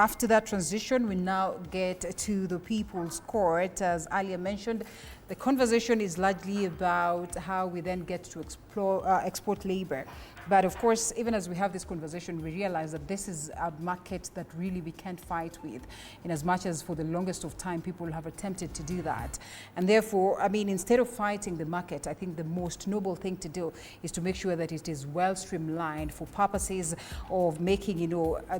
after that transition, we now get to the People's Court. As earlier mentioned, the conversation is largely about how we then get to export labor. But of course, even as we have this conversation, we realize that this is a market that really we can't fight with, in as much as for the longest of time, people have attempted to do that. And therefore, I mean, instead of fighting the market, I think the most noble thing to do is to make sure that it is well streamlined for purposes of making,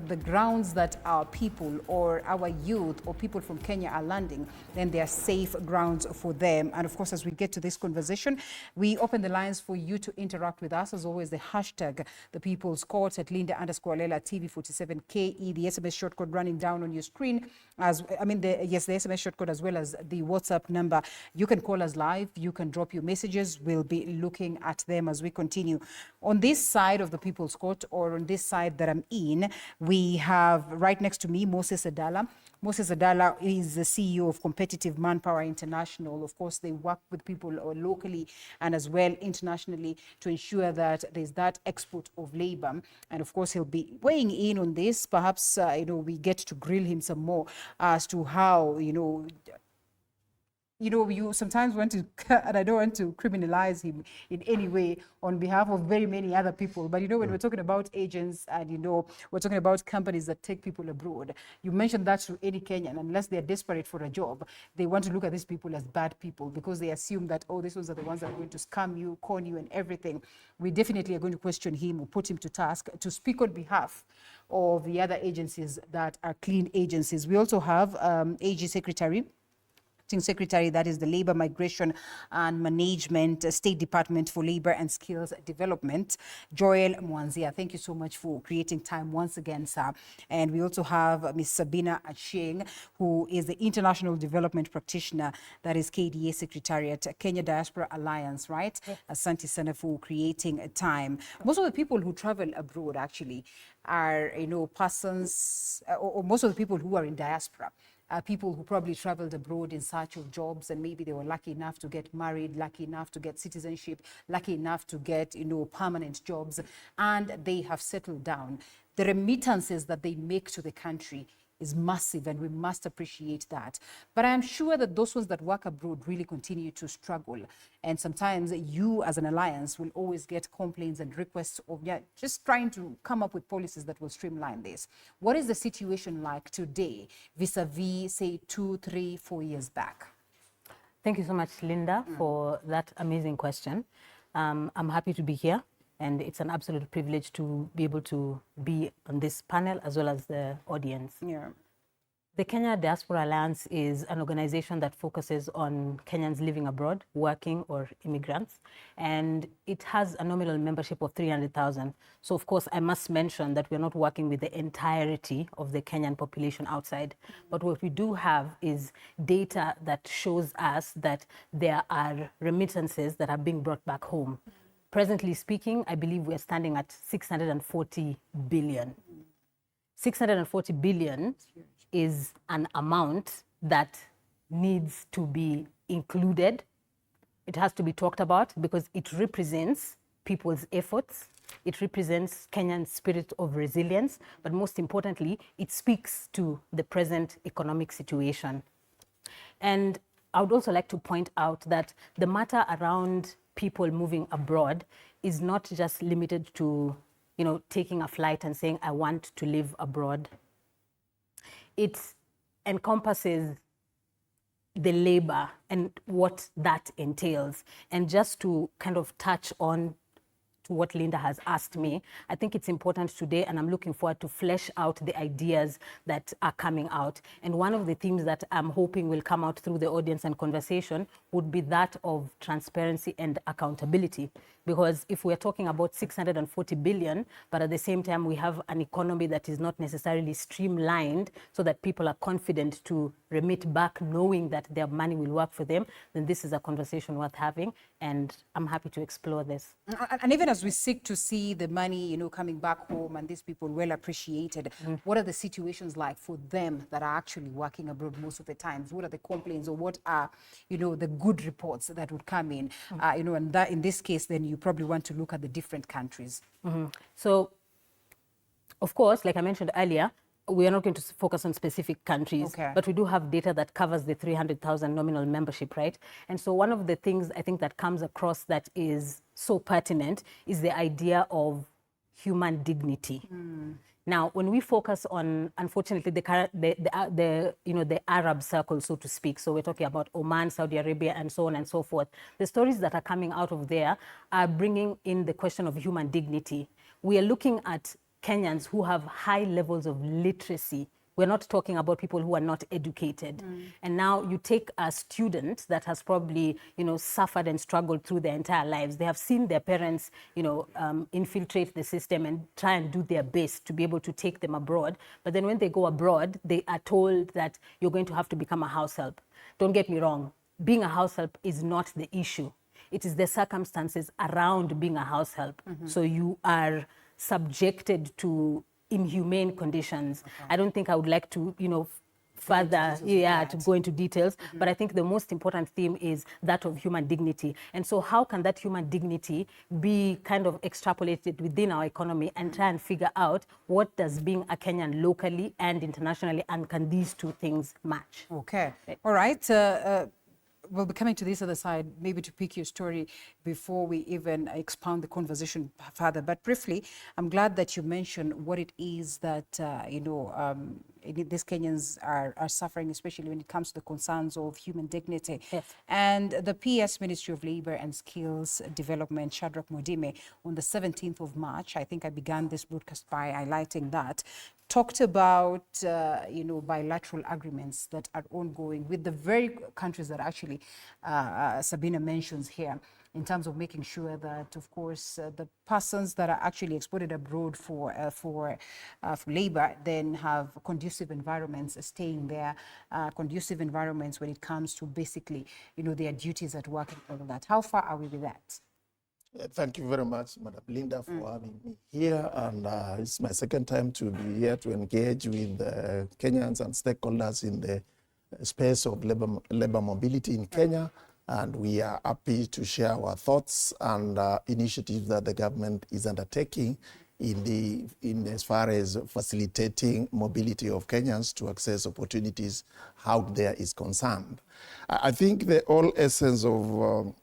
the grounds that our people or our youth or people from Kenya are landing, then they are safe grounds for them. And of course, as we get to this conversation, we open the lines for you to interact with us. As always, the hashtag, the People's Court at Linda_Lela TV47KE, the SMS short code running down on your screen. The SMS short code as well as the WhatsApp number. You can call us live. You can drop your messages. We'll be looking at them as we continue. On this side of the People's Court, or on this side that I'm in, we have right next to me Moses Adala. Moses Adala is the CEO of Competitive Manpower International. Of course, they work with people locally and as well internationally to ensure that there's that export of labor. And of course, he'll be weighing in on this. Perhaps, we get to grill him some more as to how, you sometimes want to, and I don't want to criminalize him in any way on behalf of very many other people. But, when we're talking about agents and, we're talking about companies that take people abroad, you mentioned that to any Kenyan, unless they're desperate for a job, they want to look at these people as bad people because they assume that, oh, these ones are the ones that are going to scam you, con you and everything. We definitely are going to question him or put him to task to speak on behalf of the other agencies that are clean agencies. We also have AG Secretary, that is the Labor, Migration and Management, State Department for Labor and Skills Development, Joel Mwanzia. Thank you so much for creating time once again, sir. And we also have Ms. Sabina Acheng, who is the International Development Practitioner, that is KDA Secretariat, Kenya Diaspora Alliance, right? Yes. Asante sana for creating time. Most of the people who travel abroad actually are, persons, or most of the people who are in diaspora, people who probably traveled abroad in search of jobs, and maybe they were lucky enough to get married, lucky enough to get citizenship, lucky enough to get, permanent jobs, and they have settled down. The remittances that they make to the country is massive, and we must appreciate that. But I am sure that those ones that work abroad really continue to struggle. And sometimes you as an alliance will always get complaints and requests of just trying to come up with policies that will streamline this. What is the situation like today vis-a-vis, say, 2, 3, 4 years back? Thank you so much, Linda, for that amazing question. I'm happy to be here. And it's an absolute privilege to be able to be on this panel as well as the audience. Yeah. The Kenya Diaspora Alliance is an organization that focuses on Kenyans living abroad, working, or immigrants. And it has a nominal membership of 300,000. So, of course, I must mention that we're not working with the entirety of the Kenyan population outside. But what we do have is data that shows us that there are remittances that are being brought back home. Presently speaking, I believe we're standing at 640 billion. 640 billion is an amount that needs to be included. It has to be talked about because it represents people's efforts. It represents Kenyan's spirit of resilience. But most importantly, it speaks to the present economic situation. And I would also like to point out that the matter around people moving abroad is not just limited to, taking a flight and saying, I want to live abroad. It encompasses the labor and what that entails. And just to kind of touch on to what Linda has asked me, I think it's important today, and I'm looking forward to flesh out the ideas that are coming out. And one of the themes that I'm hoping will come out through the audience and conversation would be that of transparency and accountability. Because if we're talking about 640 billion, but at the same time we have an economy that is not necessarily streamlined so that people are confident to remit back knowing that their money will work for them, then this is a conversation worth having, and I'm happy to explore this. And even as we seek to see the money, coming back home and these people well appreciated, what are the situations like for them that are actually working abroad most of the times? What are the complaints, or what are, the good reports that would come in? And that in this case, then you probably want to look at the different countries. So, of course, like I mentioned earlier, we are not going to focus on specific countries, Okay. but we do have data that covers the 300,000 nominal membership, right? And so one of the things I think that comes across that is so pertinent is the idea of human dignity. Now, when we focus on, unfortunately, the Arab circle, so to speak, so we're talking about Oman, Saudi Arabia, and so on and so forth, the stories that are coming out of there are bringing in the question of human dignity. We are looking at Kenyans who have high levels of literacy. We're not talking about people who are not educated. And now you take a student that has probably, suffered and struggled through their entire lives. They have seen their parents, infiltrate the system and try and do their best to be able to take them abroad. But then when they go abroad, they are told that you're going to have to become a house help. Don't get me wrong. Being a house help is not the issue. It is the circumstances around being a house help. So you are subjected to inhumane conditions. Okay. I don't think I would like to, further to go into details, but I think the most important theme is that of human dignity. And so how can that human dignity be kind of extrapolated within our economy and try and figure out what does being a Kenyan locally and internationally, and can these two things match? Okay. All right. We'll be coming to this other side, maybe to pick your story before we even expound the conversation further. But briefly, I'm glad that you mentioned what it is that, these Kenyans are suffering, especially when it comes to the concerns of human dignity. Yes. And the PS Ministry of Labour and Skills Development, Shadrach Modime, on the 17th of March, I think I began this broadcast by highlighting that, talked about, bilateral agreements that are ongoing with the very countries that actually Sabina mentions here, in terms of making sure that, of course, the persons that are actually exported abroad for labor then have conducive environments staying there, conducive environments when it comes to basically, their duties at work and all that. How far are we with that? Thank you very much, Madam Linda, for having me here. And it's my second time to be here to engage with Kenyans and stakeholders in the space of labor mobility in Kenya. And we are happy to share our thoughts and initiatives that the government is undertaking in as far as facilitating mobility of Kenyans to access opportunities out there is concerned. I think the whole essence of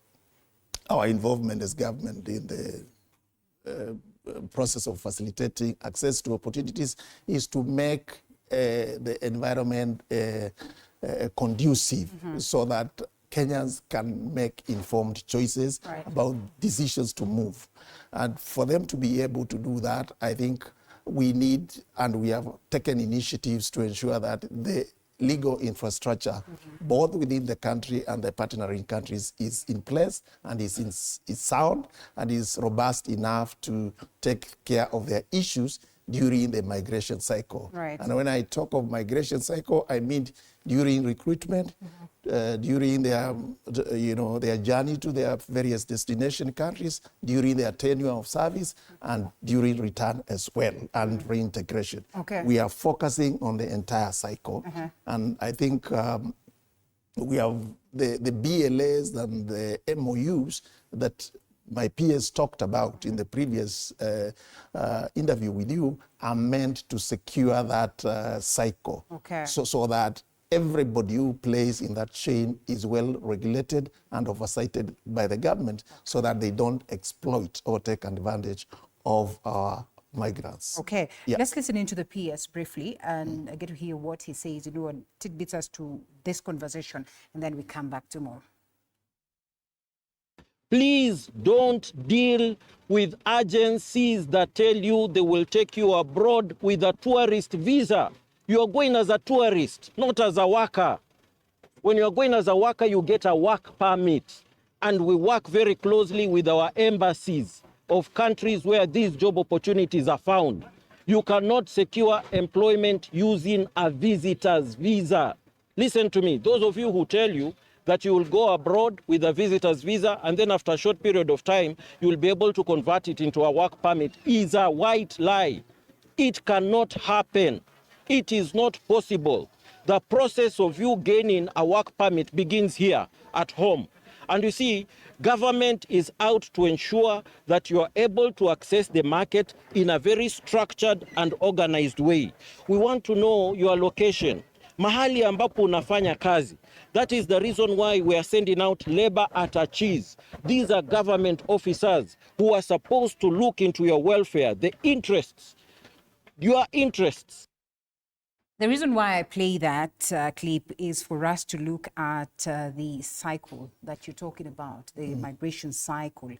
our involvement as government in the process of facilitating access to opportunities is to make the environment conducive, so that Kenyans can make informed choices about decisions to move. And for them to be able to do that, I think we need, and we have taken initiatives to ensure that the legal infrastructure, both within the country and the partnering countries, is in place and is sound and is robust enough to take care of their issues during the migration cycle. Right. And when I talk of migration cycle, I mean during recruitment, during their, their journey to their various destination countries, during their tenure of service, and during return as well, and reintegration. Okay. We are focusing on the entire cycle. And I think we have the BLAs and the MOUs that my peers talked about in the previous interview with you are meant to secure that cycle. Okay. So that everybody who plays in that chain is well regulated and oversighted by the government, so that they don't exploit or take advantage of our migrants. Okay, yeah. Let's listen into the PS briefly and get to hear what he says, and tidbits as to this conversation, and then we come back to more. Please don't deal with agencies that tell you they will take you abroad with a tourist visa. You are going as a tourist, not as a worker. When you are going as a worker, you get a work permit. And we work very closely with our embassies of countries where these job opportunities are found. You cannot secure employment using a visitor's visa. Listen to me, those of you who tell you that you will go abroad with a visitor's visa and then after a short period of time, you will be able to convert it into a work permit is a white lie. It cannot happen. It is not possible. The process of you gaining a work permit begins here at home. And you see, government is out to ensure that you are able to access the market in a very structured and organized way. We want to know your location, mahali ambapo unafanya kazi. That is the reason why we are sending out labor attaches. These are government officers who are supposed to look into your welfare, the interests, your interests. The reason why I play that clip is for us to look at the cycle that you're talking about, the migration cycle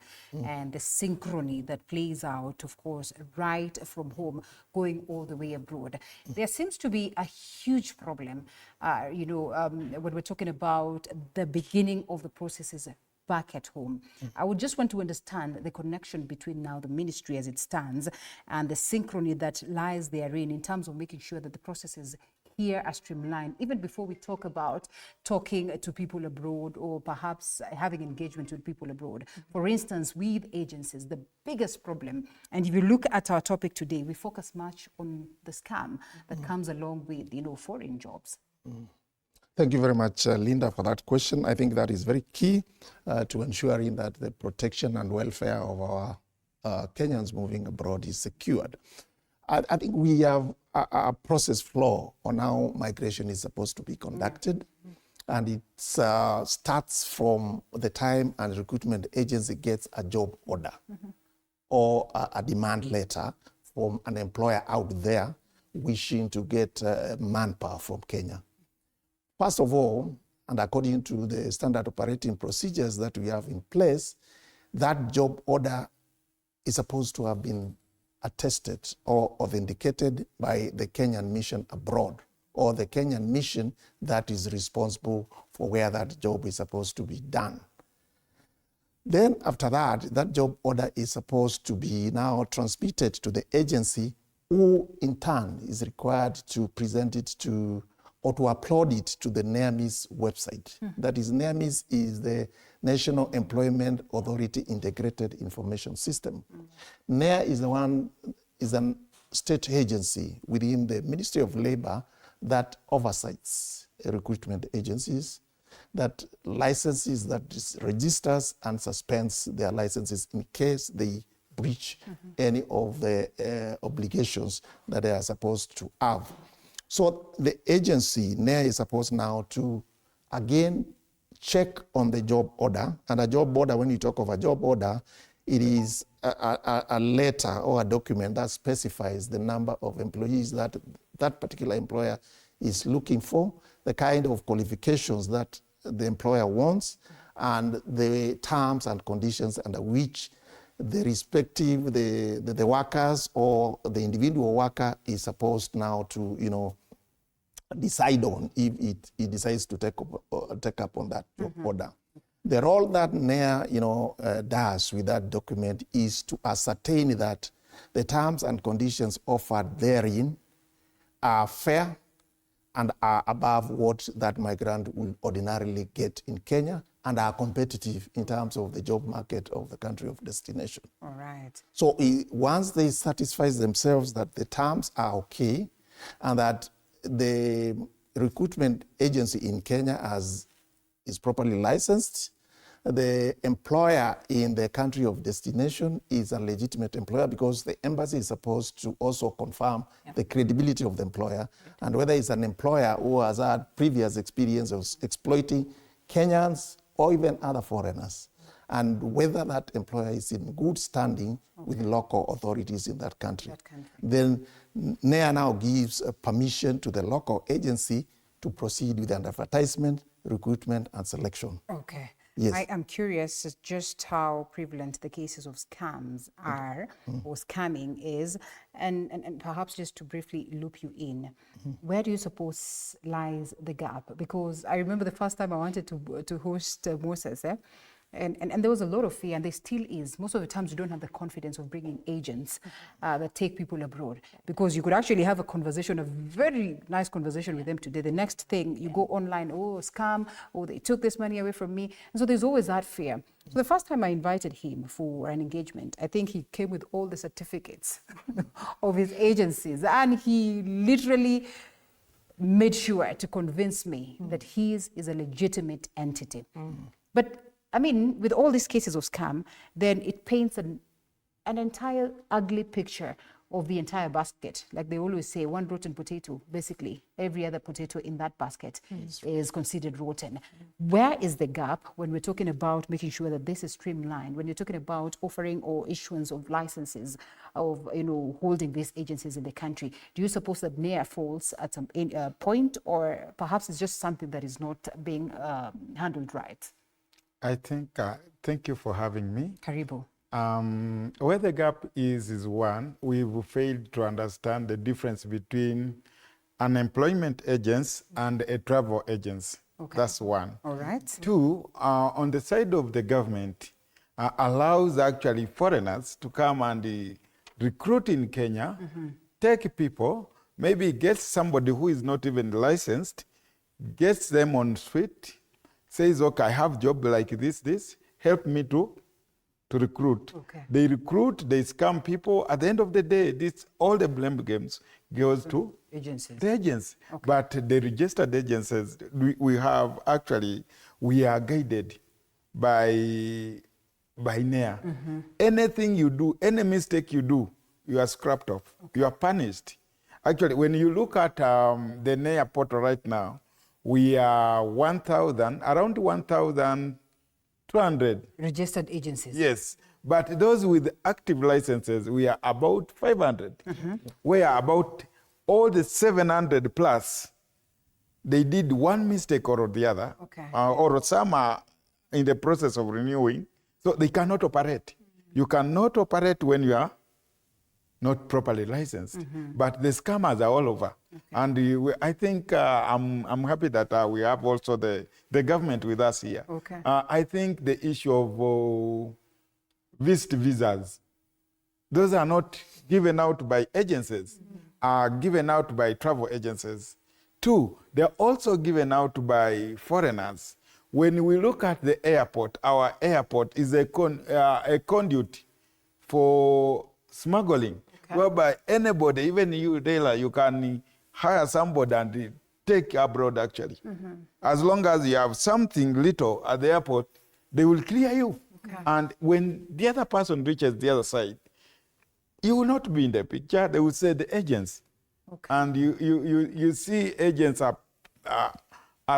and the synchrony that plays out, of course, right from home, going all the way abroad. There seems to be a huge problem, when we're talking about the beginning of the processes back at home. I would just want to understand the connection between now the ministry as it stands and the synchrony that lies therein in terms of making sure that the processes here are streamlined, even before we talk about talking to people abroad or perhaps having engagement with people abroad. For instance, with agencies, the biggest problem, and if you look at our topic today, we focus much on the scam that comes along with, foreign jobs. Thank you very much, Linda, for that question. I think that is very key to ensuring that the protection and welfare of our Kenyans moving abroad is secured. I think we have a process flow on how migration is supposed to be conducted. And it starts from the time a recruitment agency gets a job order or a demand letter from an employer out there wishing to get manpower from Kenya. First of all, and according to the standard operating procedures that we have in place, that job order is supposed to have been attested or authenticated by the Kenyan mission abroad or the Kenyan mission that is responsible for where that job is supposed to be done. Then after that, that job order is supposed to be now transmitted to the agency, who in turn is required to present it to or to upload it to the NEAMIS website. That is, NEAMIS is the National Employment Authority Integrated Information System. NEA is a state agency within the Ministry of Labor that oversees recruitment agencies, that licenses, that registers and suspends their licenses in case they breach any of the obligations that they are supposed to have. So the agency, NEA, is supposed now to, again, check on the job order. And a job order, when you talk of a job order, it is a letter or a document that specifies the number of employees that that particular employer is looking for, the kind of qualifications that the employer wants, and the terms and conditions under which the respective, the workers or the individual worker is supposed now to, decide on if it decides to take up on that job order. The role that NEA, does with that document is to ascertain that the terms and conditions offered therein are fair and are above what that migrant will ordinarily get in Kenya and are competitive in terms of the job market of the country of destination. All right. So once they satisfy themselves that the terms are okay and that the recruitment agency in Kenya is properly licensed, the employer in the country of destination is a legitimate employer, because the embassy is supposed to also confirm the credibility of the employer and whether it's an employer who has had previous experience of exploiting Kenyans or even other foreigners, and whether that employer is in good standing with local authorities in that country. Then NEA now gives permission to the local agency to proceed with an advertisement, recruitment, and selection. Okay. Yes. I am curious just how prevalent the cases of scams are or scamming is, and perhaps just to briefly loop you in, where do you suppose lies the gap? Because I remember the first time I wanted to host Moses, and there was a lot of fear, and there still is. Most of the times you don't have the confidence of bringing agents that take people abroad, because you could actually have a conversation, a very nice conversation with them today. The next thing, you go online, oh, scam, oh, they took this money away from me. And so there's always that fear. So the first time I invited him for an engagement, I think he came with all the certificates of his agencies, and he literally made sure to convince me that his is a legitimate entity. But I mean, with all these cases of scam, then it paints an entire ugly picture of the entire basket. Like they always say, one rotten potato, basically every other potato in that basket is considered rotten. Where is the gap when we're talking about making sure that this is streamlined, when you're talking about offering or issuance of licenses of, holding these agencies in the country? Do you suppose that NEA falls at some point, or perhaps it's just something that is not being handled right? I think, thank you for having me. Karibu. Where the gap is one, we've failed to understand the difference between an employment agents and a travel agents. Okay. That's one. All right. Two, on the side of the government, allows actually foreigners to come and recruit in Kenya, take people, maybe get somebody who is not even licensed, gets them on street, says, okay, I have job like this, help me to recruit. Okay. They recruit, they scam people. At the end of the day, all the blame games goes to Agencies. the agents. Okay. But the registered agencies, we are guided by NEA. Anything you do, any mistake you do, you are scrapped off. Okay. You are punished. Actually, when you look at the NEA portal right now, we are around 1,200 Registered agencies. Yes, but those with active licenses, we are about 500. We are about all the 700 plus. They did one mistake or the other, Okay. Or some are in the process of renewing, so they cannot operate. You cannot operate when you are not properly licensed. But the scammers are all over. Okay. And I think I'm happy that we have also the government with us here. Okay. I think the issue of visit visas, those are not given out by agencies, are given out by travel agencies. Two, they're also given out by foreigners. When we look at the airport, our airport is a conduit for smuggling. Okay. Whereby anybody, even you, Dela, you can hire somebody and take abroad actually. As long as you have something little at the airport, they will clear you. Okay. And when the other person reaches the other side, you will not be in the picture. They will say the agents. Okay. And you see agents are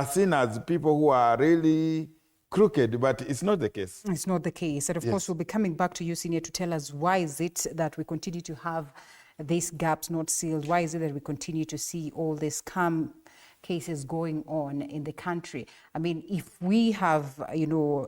seen as people who are really crooked, but it's not the case. It's not the case. And of course, we'll be coming back to you, Senior, to tell us why is it that we continue to have these gaps not sealed? Why is it that we continue to see all these scam cases going on in the country? I mean, if we have,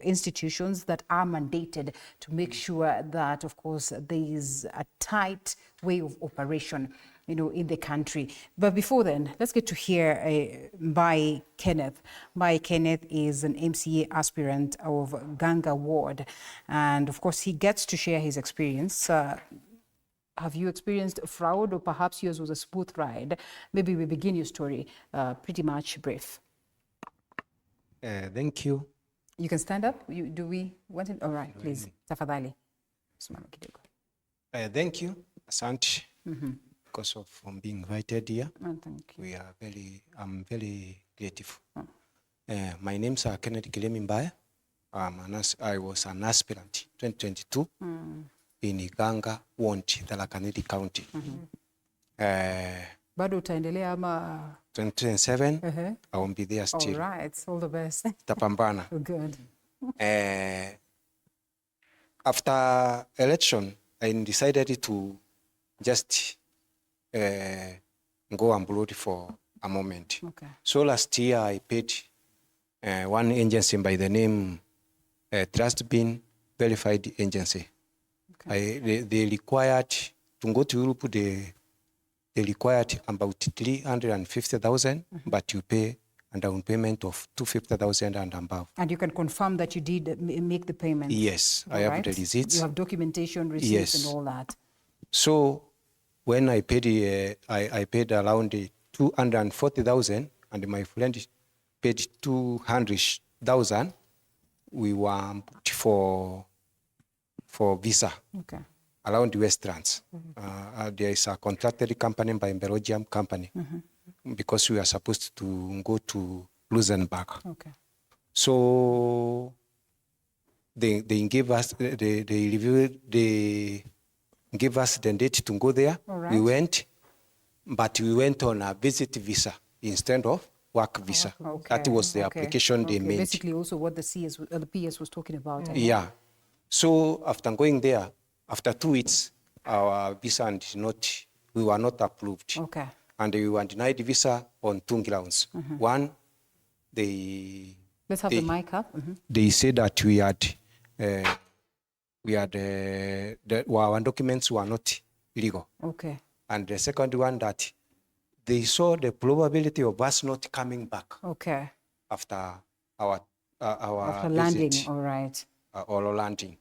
institutions that are mandated to make sure that, of course, there is a tight way of operation, in the country. But before then, let's get to hear by Kenneth. By Kenneth is an MCA aspirant of Ganga Ward. And of course, he gets to share his experience. Have you experienced fraud, or perhaps yours was a smooth ride? Maybe we begin your story pretty much brief. Thank you. You can stand up. Do we want it? All right, please. Tafadhali. Simama kidogo. Thank you, Asante, because of being invited here. Oh, thank you. I'm very grateful. Oh. My name's Kenneth Kilemi Mbaya. I was an aspirant 2022 in Ganga Ward, Tharaka Nithi County. Bado utaendelea ama 2027? I won't be there still. All right, all the best. Tapambana. Good. After election, I decided to just go abroad for a moment. Okay. So last year I paid one agency by the name Trust Being Verified Agency. Okay. They required to go to Europe. They required about 350,000, but you pay a down payment of 250,000 and above. And you can confirm that you did make the payment? Yes, I have the receipts. You have documentation, receipts, and all that. So when I paid, I paid around 240,000, and my friend paid 200,000. We were for visa. Okay. Around Westlands. There is a contracted company by a Belgium company, because we are supposed to go to Luxembourg. Okay. So they give us they give us the date to go there. All right. We went, but we went on a visit visa instead of work visa. That was the application they made. Basically, also what the PS was talking about. Yeah. So after going there, after 2 weeks, our visa we were not approved. Okay. And we were denied visa on 2 grounds. One, Let's have the mic up. they said that our documents were not legal. Okay. And the second one, that they saw the probability of us not coming back Okay. after our After visit, landing, all right. or landing.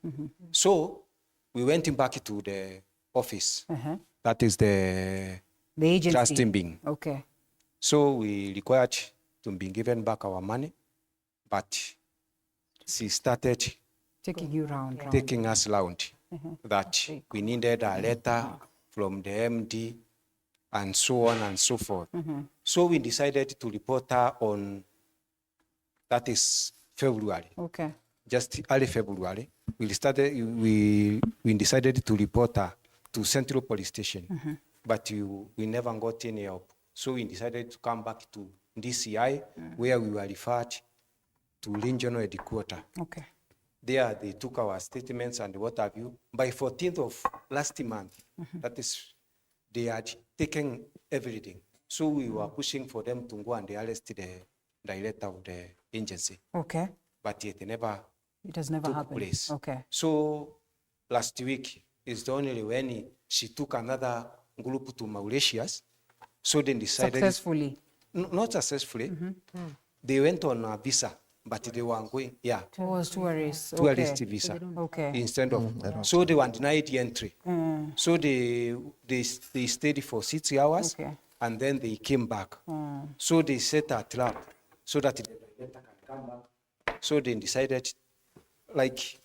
So we went back to the office. That is the agency. trusting being. Okay. So we required to be given back our money, but she started Taking you round. taking us around, that we needed a letter from the MD and so on and so forth. So we decided to report her on, that is February, Okay. just early February. We decided to report her to Central Police Station, but we never got any help. So we decided to come back to DCI, where we were referred to regional headquarters. Okay. There they took our statements and what have you. By 14th of last month, that is, they had taken everything. So we were pushing for them to go and arrest the director of the agency. Okay. But it has never took happened. place. Okay. So last week is the only when she took another group to Mauritius. So they decided... Successfully. Not successfully. They went on a visa, but they were going, It was tourists. tourist visa. Okay. Instead of, so they were denied entry. So they stayed for 6 hours, Okay. and then they came back. So they set a trap so that the director can come back. So they decided, like,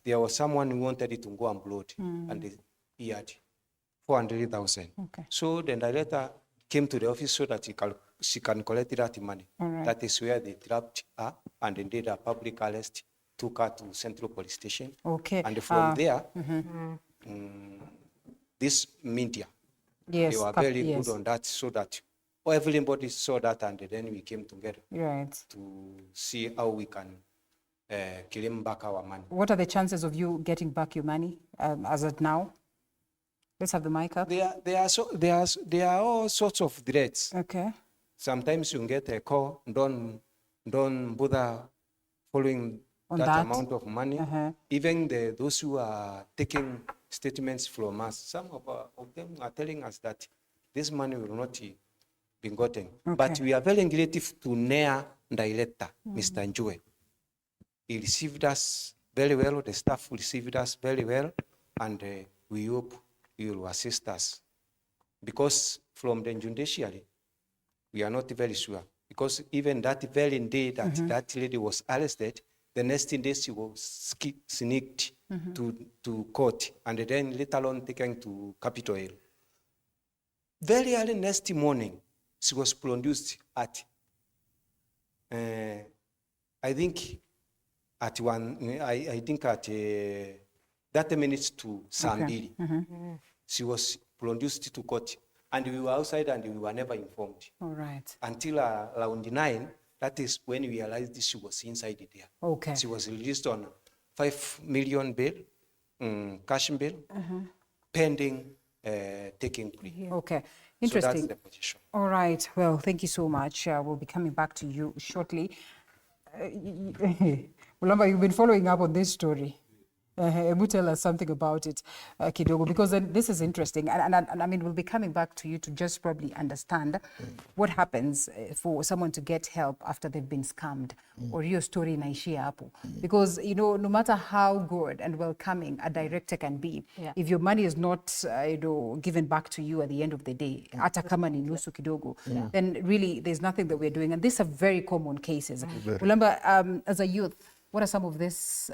there was someone who wanted it to go and blood, and he had 400,000. Okay. So the director came to the office so that she can collect that money. All right. That is where they trapped her and they did a public arrest, took her to Central Police Station. Okay. And from there, this media, Yes. they were very good on that, so that everybody saw that, and then we came together Right. to see how we can claim back our money. What are the chances of you getting back your money as of now? Let's have the mic up. There are all sorts of threats. Okay. Sometimes you get a call, don't bother following On that that? amount of money. Even those who are taking statements from us, some of them are telling us that this money will not be gotten. But we are very grateful to NEA director, Mr. Njue. He received us very well, the staff received us very well, and we hope he will assist us. Because from the judiciary, we are not very sure. Because even that very day that that lady was arrested, the next day she was sneaked to court, and then later on taken to Capitol Hill. Very early next morning, she was produced at, I think at 30 minutes to Sambiri. She was produced to court, and we were outside and we were never informed. All right. Until around 9, that is when we realized she was inside there. Okay. She was released on 5 million bail, cash bail, pending taking plea. Okay. So that's Interesting. the position. All right. Well, thank you so much. We'll be coming back to you shortly. Mulamba, you've been following up on this story. Ebu, tell us something about it, kidogo, because then this is interesting. And I mean, we'll be coming back to you to just probably understand what happens for someone to get help after they've been scammed, or your story inaishia hapo. Because, you know, no matter how good and welcoming a director can be, if your money is not, given back to you at the end of the day, hata kama ni nusu kidogo, then really there's nothing that we're doing. And these are very common cases. Mulamba, as a youth, what are some of this,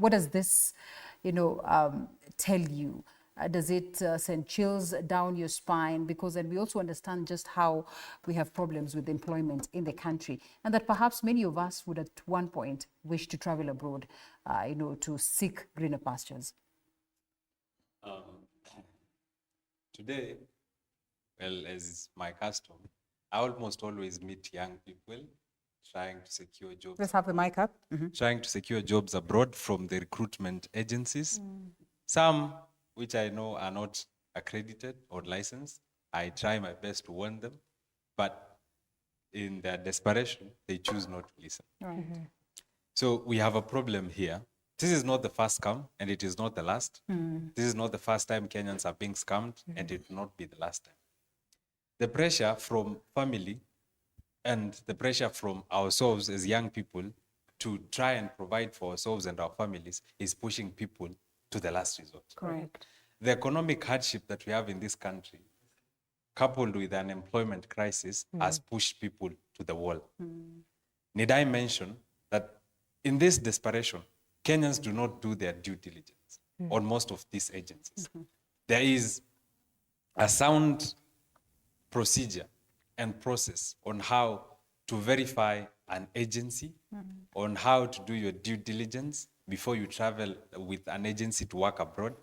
what does this, tell you Does it send chills down your spine? Because then we also understand just how we have problems with employment in the country, and that perhaps many of us would at one point wish to travel abroad, to seek greener pastures. Today, well, as is my custom, I almost always meet young people trying to secure jobs. Let's have the mic up. Trying to secure jobs abroad from the recruitment agencies. Some which I know are not accredited or licensed. I try my best to warn them, but in their desperation, they choose not to listen. Right. So we have a problem here. This is not the first scam, and it is not the last. This is not the first time Kenyans are being scammed, and it will not be the last time. The pressure from family and the pressure from ourselves as young people to try and provide for ourselves and our families is pushing people to the last resort. Correct. The economic hardship that we have in this country, coupled with an employment crisis, has pushed people to the wall. Need I mention that in this desperation, Kenyans do not do their due diligence on most of these agencies. There is a sound procedure and process on how to verify an agency, on how to do your due diligence before you travel with an agency to work abroad.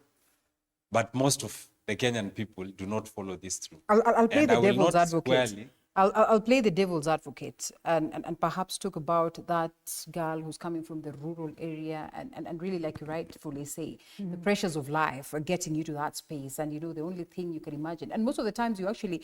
But most of the Kenyan people do not follow this through. I'll play And I the will devil's not advocate. squarely- I'll play the devil's advocate and perhaps talk about that girl who's coming from the rural area and really, like you rightfully say, the pressures of life are getting you to that space, and the only thing you can imagine. And most of the times you actually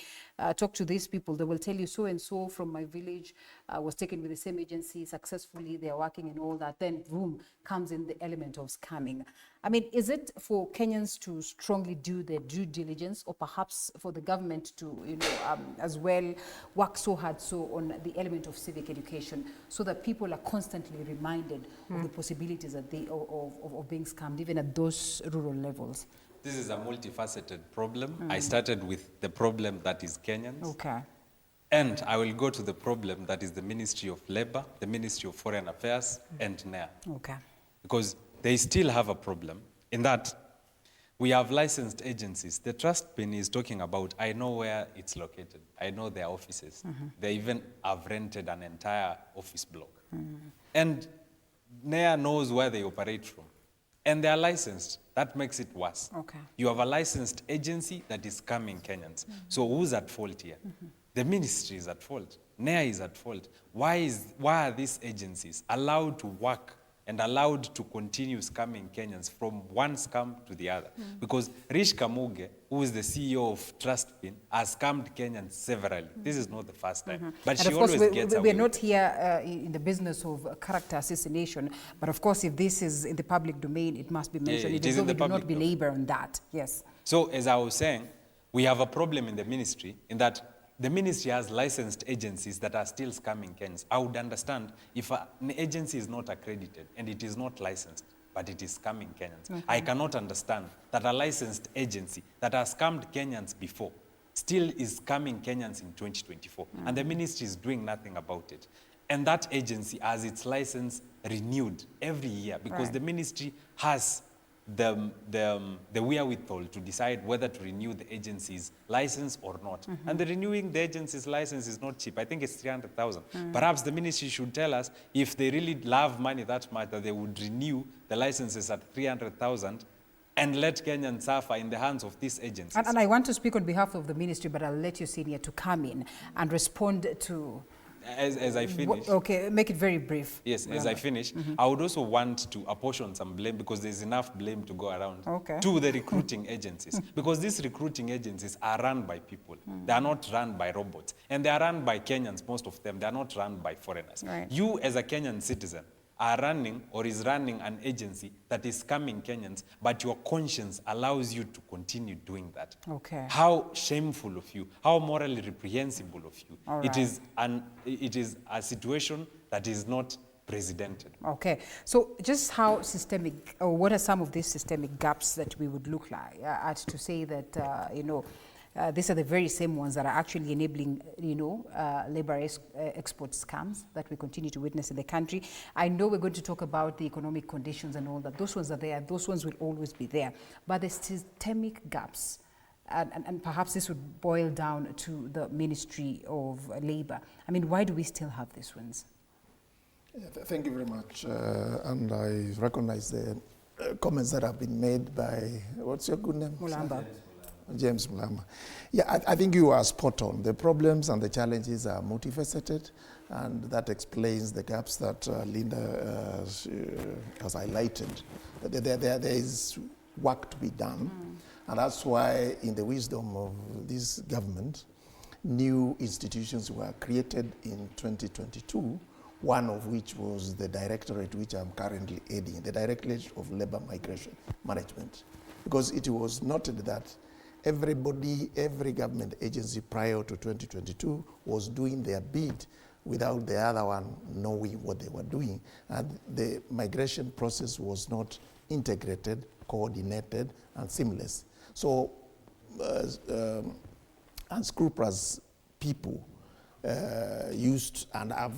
talk to these people, they will tell you so and so from my village was taken with the same agency successfully, they are working and all that. Then boom, comes in the element of scamming. I mean, is it for Kenyans to strongly do their due diligence, or perhaps for the government to, as well work so hard on the element of civic education, so that people are constantly reminded of the possibilities that of being scammed, even at those rural levels? This is a multifaceted problem. I started with the problem that is Kenyans. Okay. And I will go to the problem that is the Ministry of Labor, the Ministry of Foreign Affairs, and NEA. Okay. Because they still have a problem in that we have licensed agencies. The trust pin is talking about, I know where it's located. I know their offices. They even have rented an entire office block. And NEA knows where they operate from. And they are licensed. That makes it worse. Okay. You have a licensed agency that is scamming Kenyans. So who's at fault here? The ministry is at fault. NEA is at fault. Why are these agencies allowed to work and allowed to continue scamming Kenyans from one scam to the other? Because Rish Kamuge, who is the CEO of TrustPin, has scammed Kenyans severally. This is not the first time. But And she of course, always gets away. we're not here in the business of character assassination, but of course, if this is in the public domain, it must be mentioned. it is Even in though the we do not public domain. belabor on that. Yes. So as I was saying, we have a problem in the ministry in that the ministry has licensed agencies that are still scamming Kenyans. I would understand if an agency is not accredited and it is not licensed, but it is scamming Kenyans. I cannot understand that a licensed agency that has scammed Kenyans before still is scamming Kenyans in 2024. And the ministry is doing nothing about it. And that agency has its license renewed every year because the ministry has the wherewithal to decide whether to renew the agency's license or not. And the renewing the agency's license is not cheap. I think it's 300,000. Perhaps the ministry should tell us if they really love money that much that they would renew the licenses at 300,000 and let Kenyans suffer in the hands of these agencies. And I want to speak on behalf of the ministry, but I'll let you, Senior, to come in and respond to... As I finish. Okay, make it very brief. Yes, as I finish, I would also want to apportion some blame because there's enough blame to go around to the recruiting agencies. Because these recruiting agencies are run by people. They are not run by robots. And they are run by Kenyans, most of them. They are not run by foreigners. Right. You, as a Kenyan citizen, are running or is running an agency that is scamming Kenyans, but your conscience allows you to continue doing that. Okay. How shameful of you, how morally reprehensible of you. All It right. is a situation that is not precedented. Okay, so just how systemic, or what are some of these systemic gaps that we would look like at to say that, these are the very same ones that are actually enabling, labor export scams that we continue to witness in the country. I know we're going to talk about the economic conditions and all that. Those ones are there. Those ones will always be there. But the systemic gaps, and perhaps this would boil down to the Ministry of Labor. I mean, why do we still have these ones? Thank you very much. And I recognize the comments that have been made by, what's your good name? Mulamba. James Mulamba. Yeah, I think you are spot on. The problems and the challenges are multifaceted, and that explains the gaps that Linda has highlighted. There is work to be done, and that's why, in the wisdom of this government, new institutions were created in 2022, one of which was the directorate which I'm currently heading, the Directorate of Labor Migration Management, because it was noted that every government agency prior to 2022 was doing their bit without the other one knowing what they were doing. And the migration process was not integrated, coordinated, and seamless. So unscrupulous people used and have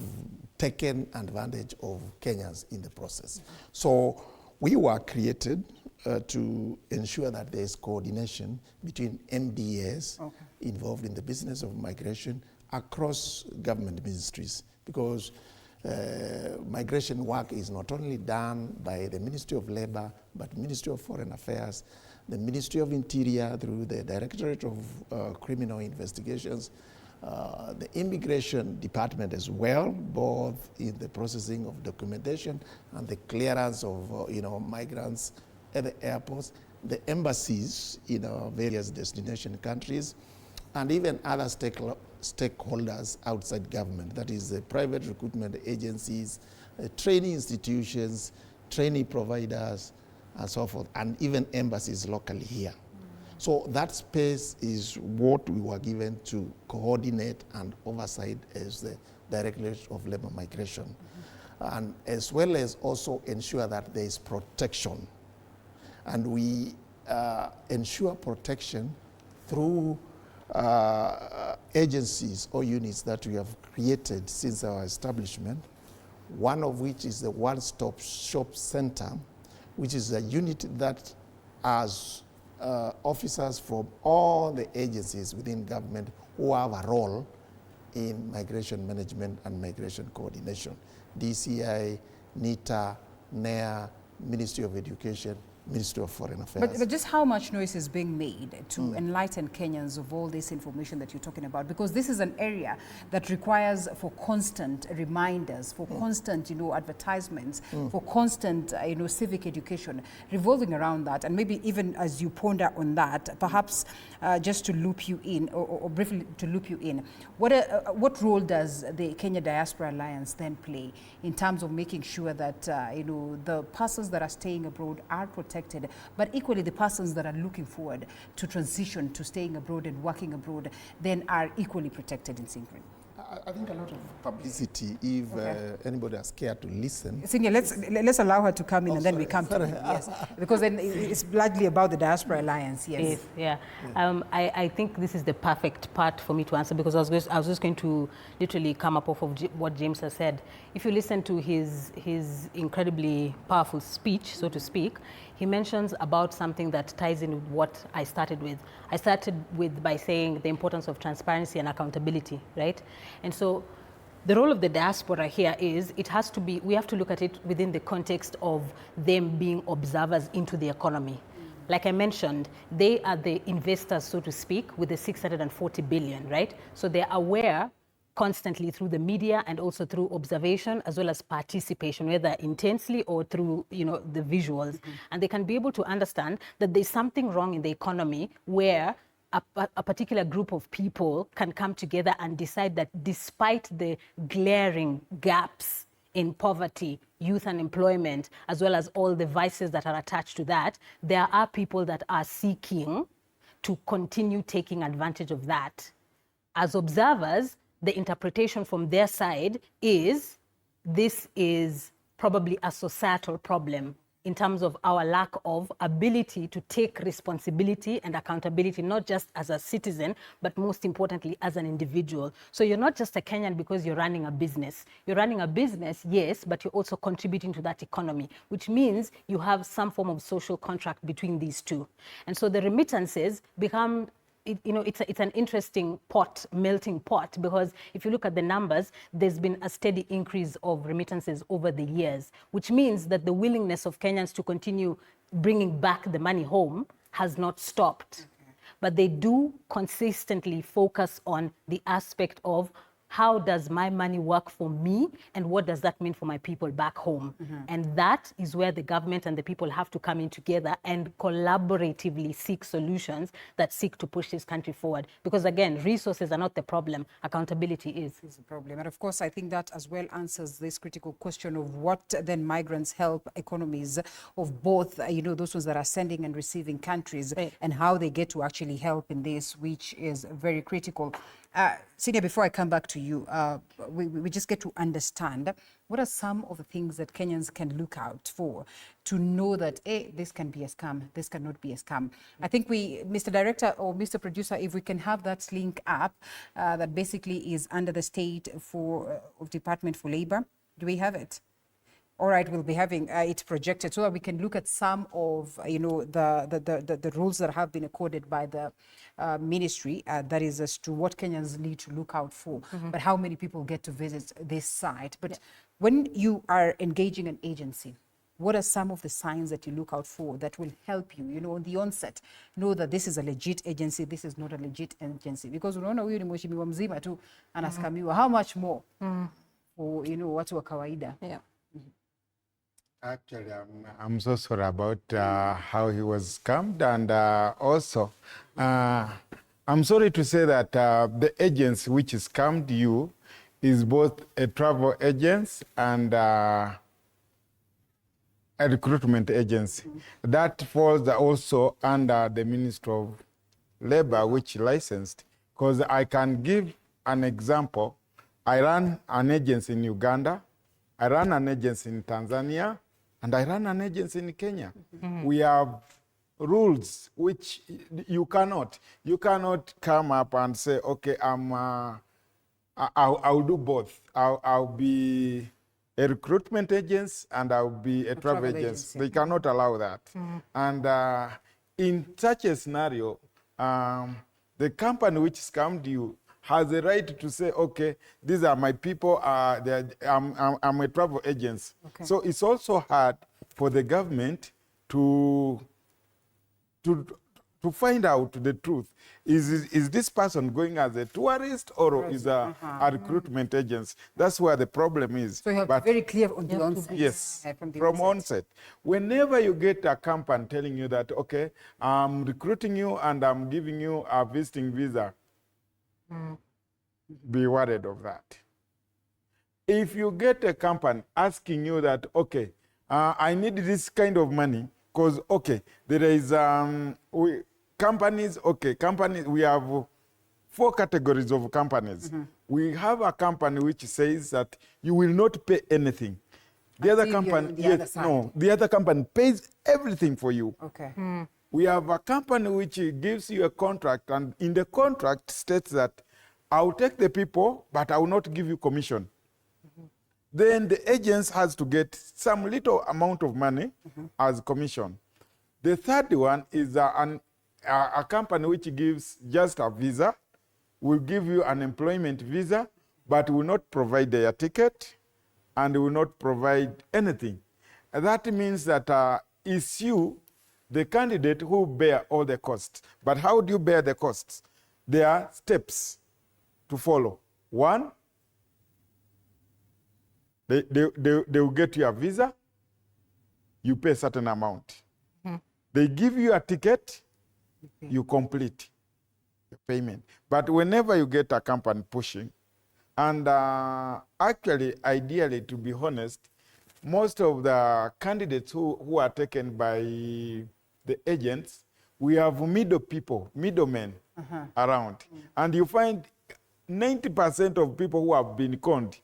taken advantage of Kenyans in the process. So we were created to ensure that there is coordination between MDAs involved in the business of migration across government ministries, because migration work is not only done by the Ministry of Labor, but Ministry of Foreign Affairs, the Ministry of Interior through the Directorate of Criminal Investigations, the Immigration Department as well, both in the processing of documentation and the clearance of migrants at the airports, the embassies in our various destination countries, and even other stakeholders outside government, that is the private recruitment agencies, training institutions, training providers, and so forth, and even embassies locally here. So that space is what we were given to coordinate and oversight as the Directorate of Labor Migration, and as well as also ensure that there is protection. And we ensure protection through agencies or units that we have created since our establishment, one of which is the One-Stop Shop Center, which is a unit that has officers from all the agencies within government who have a role in migration management and migration coordination. DCI, NITA, NEA, Ministry of Education, Ministry of Foreign Affairs. But just how much noise is being made to enlighten Kenyans of all this information that you're talking about? Because this is an area that requires for constant reminders, for constant, advertisements, for constant, civic education revolving around that. And maybe even as you ponder on that, perhaps just to loop you in, or briefly to loop you in, what role does the Kenya Diaspora Alliance then play in terms of making sure that, the persons that are staying abroad are protected, but equally the persons that are looking forward to transition to staying abroad and working abroad then are equally protected in Synchrony? I think a lot of publicity, if anybody is scared to listen. Senior, let's allow her to come in and then we come to you, yes. Because then it's largely about the Diaspora Alliance, yes. Yeah. I think this is the perfect part for me to answer, because I was just going to literally come up off of what James has said. If you listen to his incredibly powerful speech, so to speak, he mentions about something that ties in with what I started with. I started by saying the importance of transparency and accountability, right? And so the role of the diaspora here is we have to look at it within the context of them being observers into the economy. Like I mentioned, they are the investors, so to speak, with the 640 billion, right? So they're aware constantly through the media and also through observation as well as participation, whether intensely or through the visuals. And they can be able to understand that there's something wrong in the economy where a particular group of people can come together and decide that despite the glaring gaps in poverty, youth unemployment, as well as all the vices that are attached to that, there are people that are seeking to continue taking advantage of that. As observers, the interpretation from their side is this is probably a societal problem in terms of our lack of ability to take responsibility and accountability, not just as a citizen, but most importantly, as an individual. So you're not just a Kenyan because you're running a business. You're running a business, yes, but you're also contributing to that economy, which means you have some form of social contract between these two. And so the remittances become it's an interesting melting pot, because if you look at the numbers, there's been a steady increase of remittances over the years, which means that the willingness of Kenyans to continue bringing back the money home has not stopped. Okay. But they do consistently focus on the aspect of how does my money work for me, and what does that mean for my people back home? And that is where the government and the people have to come in together and collaboratively seek solutions that seek to push this country forward. Because again, resources are not the problem, accountability is. Is the problem. And of course, I think that as well answers this critical question of what then migrants help economies of both, those ones that are sending and receiving countries, right, and how they get to actually help in this, which is very critical. Senior, before I come back to you, we just get to understand what are some of the things that Kenyans can look out for to know that, this can be a scam, this cannot be a scam. I think Mr. Director or Mr. Producer, if we can have that link up that basically is under the State of Department for Labor. Do we have it? All right, we'll be having it projected so that we can look at some of, the rules that have been accorded by the ministry, that is as to what Kenyans need to look out for, but how many people get to visit this site. But when you are engaging an agency, what are some of the signs that you look out for that will help you, on the onset, know that this is a legit agency, this is not a legit agency? Because unaona huyu ni mheshimiwa mzima tu anaskamiwa. How much more for, watu wa kawaida? Yeah. Actually, I'm so sorry about how he was scammed, and also I'm sorry to say that the agency which scammed you is both a travel agency and a recruitment agency. That falls also under the Ministry of Labor, which licensed. Because I can give an example. I run an agency in Uganda, I run an agency in Tanzania, and I run an agency in Kenya. We have rules which you cannot come up and say, okay, I'll do both. I'll be a recruitment agency and I'll be a travel agency. They cannot allow that. And in such a scenario, the company which scammed you has the right to say, okay, these are my people, I'm a travel agency. Okay. So it's also hard for the government to find out the truth. Is this person going as a tourist or is a recruitment agency? That's where the problem is. So you have to be very clear on the onset. Yes, from onset. Whenever you get a company telling you that, okay, I'm recruiting you and I'm giving you a visiting visa, be worried of that. If you get a company asking you that, okay, I need this kind of money, because, okay, there is companies, we have 4 categories of companies. We have a company which says that you will not pay anything. The other company, the other company pays everything for you. Okay. We have a company which gives you a contract, and in the contract states that I'll take the people, but I will not give you commission. Then the agent has to get some little amount of money as commission. The third one is a company which gives just a visa, will give you an employment visa, but will not provide their ticket and will not provide anything. And that means that it's you, the candidate, who bear all the costs. But how do you bear the costs? There are steps to follow. One, they will get you a visa, you pay a certain amount. They give you a ticket, you complete the payment. But whenever you get a company pushing, and actually, ideally, to be honest, most of the candidates who are taken by the agents, we have middlemen around. And you find 90% of people who have been conned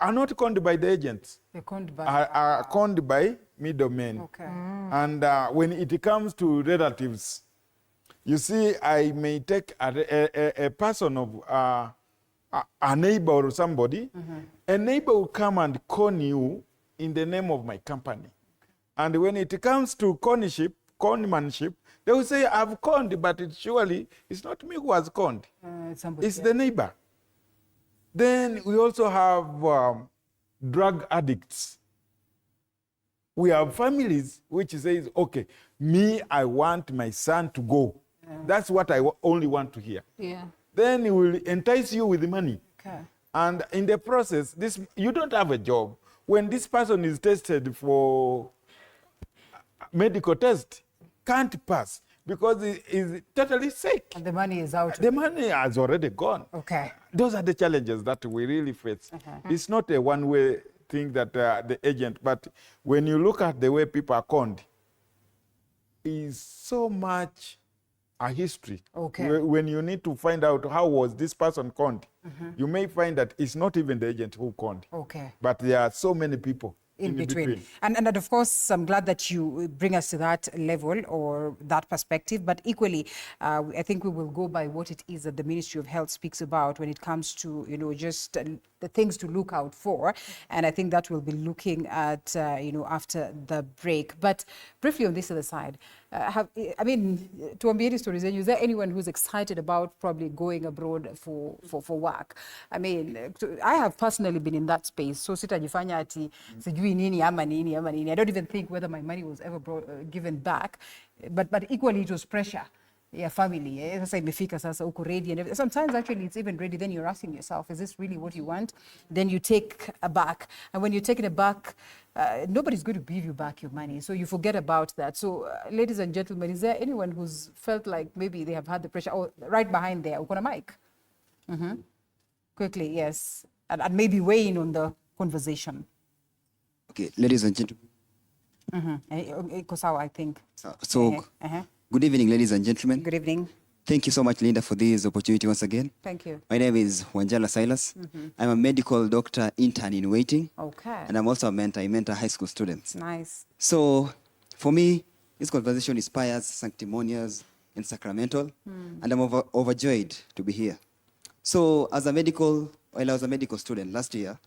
are not conned by the agents, They're conned by... are conned by middlemen. Okay. And when it comes to relatives, you see, I may take a person of a neighbor or somebody. A neighbor will come and con you in the name of my company. And when it comes to conmanship, they will say, I've conned, but it's not me who has conned. It's the neighbor. Then we also have drug addicts. We have families which says, okay, me, I want my son to go. That's what I only want to hear. Yeah. Then he will entice you with money. Okay. And in the process, you don't have a job. When this person is tested for medical test, can't pass because he is totally sick. And the money is out. The money has already gone. Okay. Those are the challenges that we really face. It's not a one-way thing that the agent, but when you look at the way people are conned, is so much a history. Okay. When you need to find out how was this person conned, you may find that it's not even the agent who conned. Okay. But there are so many people in between. And of course, I'm glad that you bring us to that level or that perspective. But equally, I think we will go by what it is that the Ministry of Health speaks about when it comes to, just the things to look out for. And I think that we'll be looking at, after the break. But briefly on this other side, tuambieni stories zenyu, is there anyone who's excited about probably going abroad for work? I mean, I have personally been in that space. So sitajifanya ati sijui nini ama nini ama nini. I don't even think whether my money was ever given back. But equally it was pressure. Yeah, family. Sasa imefika sasa uko ready, and sometimes actually it's even ready. Then you're asking yourself, is this really what you want? Then you take a back, and when you're taking it back, nobody's going to give you back your money, so you forget about that. So, ladies and gentlemen, is there anyone who's felt like maybe they have had the pressure? Oh, right behind there, uko na mic. Quickly, yes, and maybe weigh in on the conversation. Okay, ladies and gentlemen. Iko sawa, I think. So. Good evening, ladies and gentlemen. Good evening. Thank you so much, Linda, for this opportunity once again. Thank you. My name is Wanjala Silas. I'm a medical doctor intern in waiting. Okay. And I'm also a mentor. I mentor high school students. Nice. So, for me, this conversation inspires, sanctimonious, and sacramental. And I'm overjoyed to be here. So, while I was a medical student last year,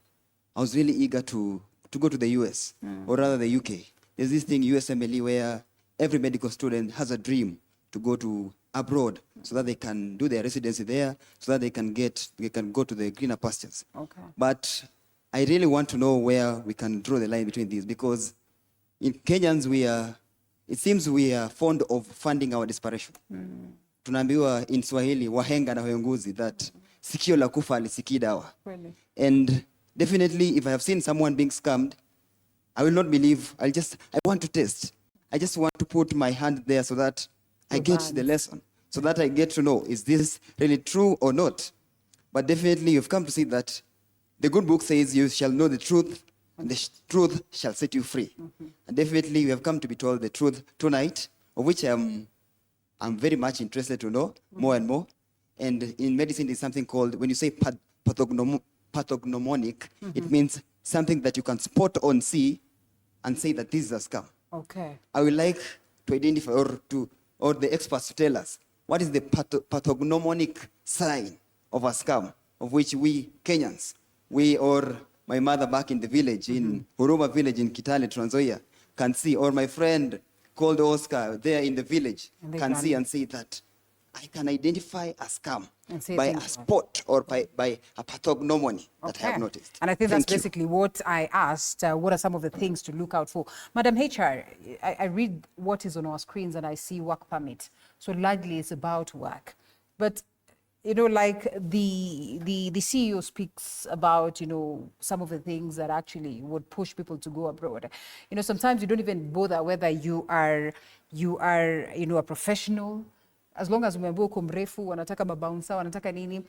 I was really eager to go to the US, or rather the UK. There's this thing, USMLE, where every medical student has a dream to go to abroad so that they can do their residency there, so that they can go to the greener pastures. Okay. But I really want to know where we can draw the line between these, because in Kenyans it seems we are fond of funding our desperation. Tunaambiwa in Swahili, wahenga na wahenguzi, that sikio la kufa halisikii dawa. Really? And definitely, if I have seen someone being scammed, I will not believe. I want to test. I just want to put my hand there so that I get the lesson, so that I get to know, is this really true or not? But definitely you've come to see that the good book says you shall know the truth, and the truth shall set you free. And definitely you have come to be told the truth tonight, of which I'm very much interested to know more and more. And in medicine is something called, when you say pathognomonic, it means something that you can spot on, see, and say that this is a scam. Okay. I would like to identify or the experts to tell us what is the pathognomonic sign of a scam, of which we Kenyans, or my mother back in the village, in Huruma village in Kitale, Trans Nzoia, can see, or my friend called Oscar there in the village can see and say that I can identify a scam by a spot or by a pathognomony that I have noticed. And I think that's basically what I asked. What are some of the things to look out for? Madam HR, I read what is on our screens and I see work permit. So largely it's about work. But, like the CEO speaks about, some of the things that actually would push people to go abroad. Sometimes you don't even bother whether you are a professional. As long as umeambiwa uko mrefu, wanataka mabouncer, wanataka nini,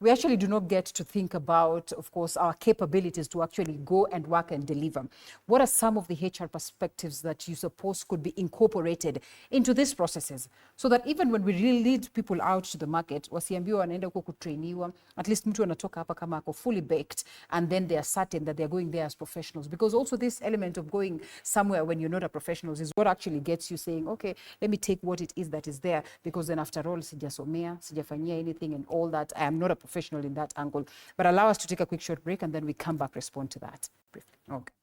we actually do not get to think about, of course, our capabilities to actually go and work and deliver. What are some of the HR perspectives that you suppose could be incorporated into these processes so that even when we really lead people out to the market, wasiambiwa wanaenda huko kutrainiwa, at least mtu anatoka hapa kama ako fully baked, and then they are certain that they are going there as professionals. Because also this element of going somewhere when you're not a professional is what actually gets you saying, okay, let me take what it is that is there, because then after all, sijasomea, sijafanyia anything and all that. I am not a professional in that angle. But allow us to take a quick short break and then we come back, respond to that briefly. Okay.